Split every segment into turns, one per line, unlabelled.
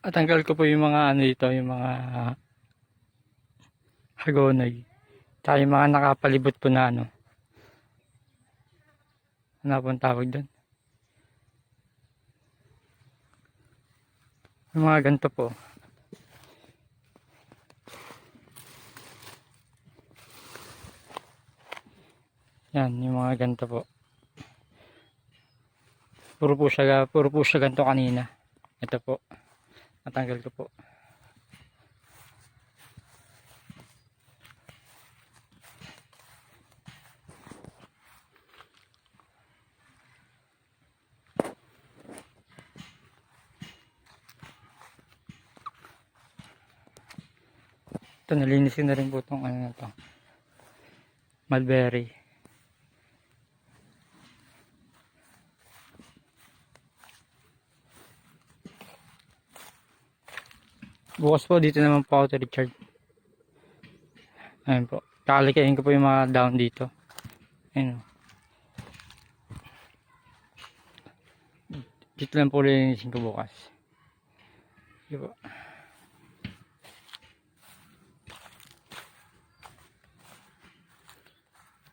Tanggal ko po yung mga ano dito, yung mga hagonay. Tayo yung mga nakapalibot po na ano. Ano po ang tawag doon? Yung mga ganito po. Yan, yung mga ganito po. Puro po siya ganito kanina. Ito po. Natanggal ko po. Ito, nalinisin na rin po itong ano na to. Mulberry. Bukas po dito naman po ako to Richard. Ayun po. Kakalikain ko po yung mga down dito. Ayun o. Dito lang po linisin ko bukas. Sige po.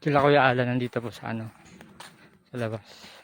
Sila Kuya Alan nandito po sa ano, sa labas.